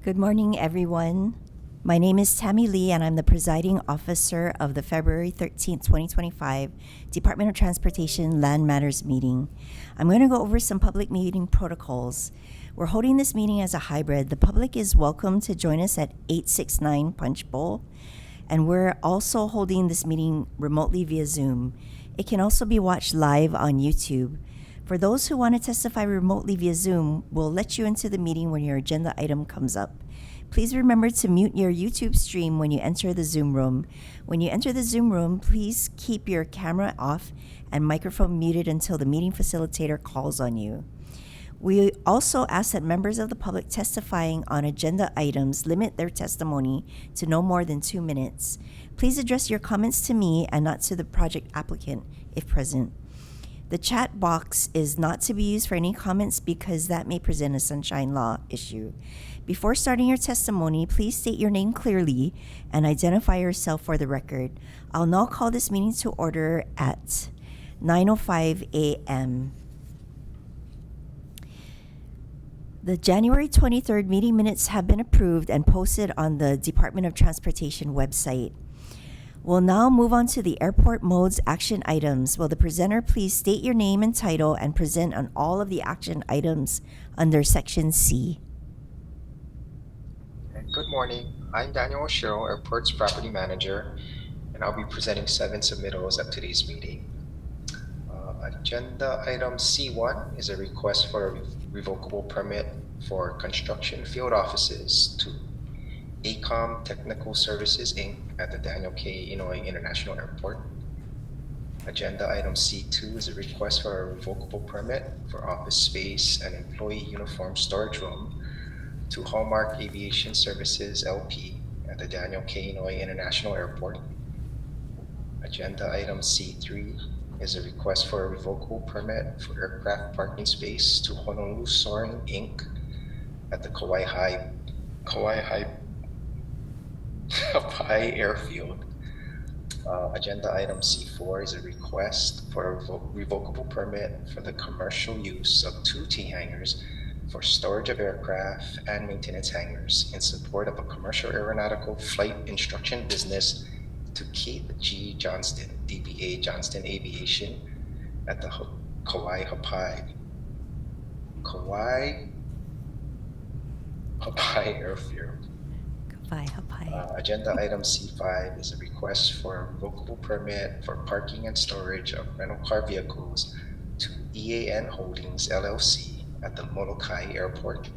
Good morning, everyone. My name is Tammy Lee, and I'm the presiding officer of the February 13th, 2025 Department of Transportation Land Matters meeting. I'm going to go over some public meeting protocols. We're holding this meeting as a hybrid. The public is welcome to join us at 869 Punch Bowl, and we're also holding this meeting remotely via Zoom. It can also be watched live on YouTube. For those who want to testify remotely via Zoom, we'll let you into the meeting when your agenda item comes up. Please remember to mute your YouTube stream when you enter the Zoom room. When you enter the Zoom room, please keep your camera off and microphone muted until the meeting facilitator calls on you. We also ask that members of the public testifying on agenda items limit their testimony to no more than 2 minutes. Please address your comments to me and not to the project applicant if present. The chat box is not to be used for any comments because that may present a sunshine law issue. Before starting your testimony, please state your name clearly and identify yourself for the record. I'll now call this meeting to order at 9:05 a.m. The January 23rd meeting minutes have been approved and posted on the Department of Transportation website. We'll now move on to the airport modes action items. Will the presenter please state your name and title and present on all of the action items under Section C? Good morning. I'm Daniel Oshiro, Airport's Property Manager, and I'll be presenting 7 submittals at today's meeting. Agenda item C1 is a request for a revocable permit for construction field offices to ACOM Technical Services, Inc. at the Daniel K. Inouye International Airport. Agenda item C2 is a request for a revocable permit for office space and employee uniform storage room to Hallmark Aviation Services, LP at the Daniel K. Inouye International Airport. Agenda item C3 is a request for a revocable permit for aircraft parking space to Honolulu Soaring, Inc. at the Kauai Hapai Airfield. Agenda item C4 is a request for a revocable permit for the commercial use of 2 T hangars for storage of aircraft and maintenance hangars in support of a commercial aeronautical flight instruction business to Keith G. Johnston, DBA Johnston Aviation at the Kauai Hapai Airfield. Agenda item C5 is a request for a revocable permit for parking and storage of rental car vehicles to EAN Holdings LLC at the Molokai Airport.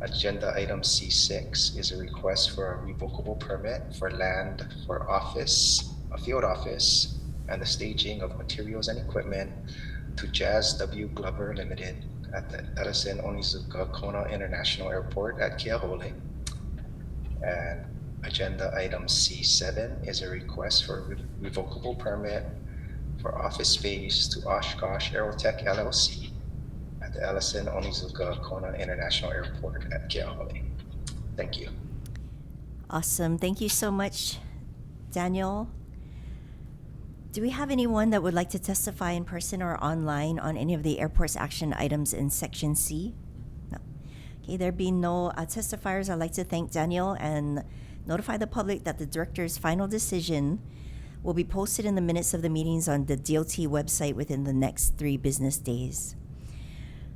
Agenda item C6 is a request for a revocable permit for land for office, a field office, and the staging of materials and equipment to Jazz W. Glover Limited at the Ellison Onizuka Kona International Airport at Keahole. And agenda item C7 is a request for a revocable permit for office space to Oshkosh Aerotech LLC at the Ellison Onizuka Kona International Airport at Keahole. Thank you. Awesome. Thank you so much, Daniel. Do we have anyone that would like to testify in person or online on any of the airport's action items in Section C? No. Okay, there being no testifiers, I'd like to thank Daniel and notify the public that the director's final decision will be posted in the minutes of the meetings on the DOT website within the next 3 business days.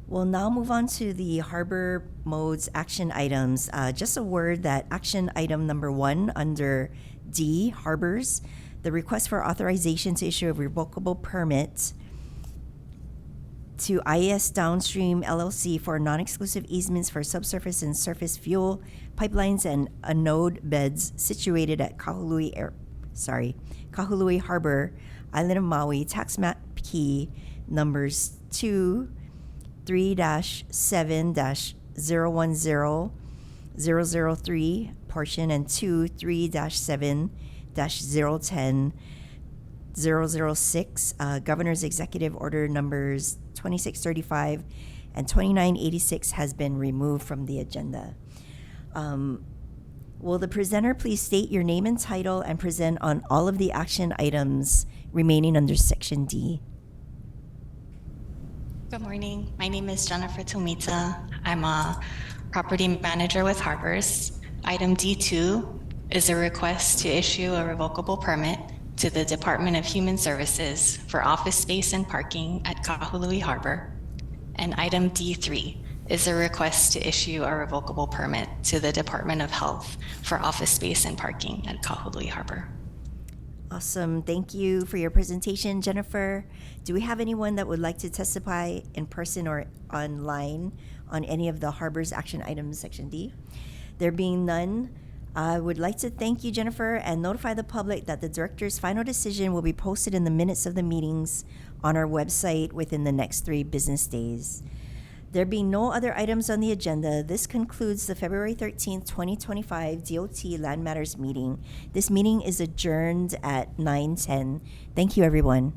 We'll now move on to the harbor modes action items. Just a word that action item number 1 under D, harbors, the request for authorization to issue a revocable permit to IAS Downstream LLC for non-exclusive easements for subsurface and surface fuel pipelines and anode beds situated at Kahului Harbor, Island of Maui, tax map key numbers 3-7-010-003 portion and 2-3-7-010-006 Governor's Executive Order numbers 2635 and 2986 has been removed from the agenda. Will the presenter please state your name and title and present on all of the action items remaining under Section D? Good morning. My name is Jennifer Tomita. I'm a property manager with Harbors. Item D2 is a request to issue a revocable permit to the Department of Human Services for office space and parking at Kahului Harbor. And item D3 is a request to issue a revocable permit to the Department of Health for office space and parking at Kahului Harbor. Awesome. Thank you for your presentation, Jennifer. Do we have anyone that would like to testify in person or online on any of the Harbor's action items, Section D? There being none, I would like to thank you, Jennifer, and notify the public that the director's final decision will be posted in the minutes of the meetings on our website within the next 3 business days. There being no other items on the agenda, this concludes the February 13th, 2025 DOT Land Matters meeting. This meeting is adjourned at 9:10. Thank you, everyone.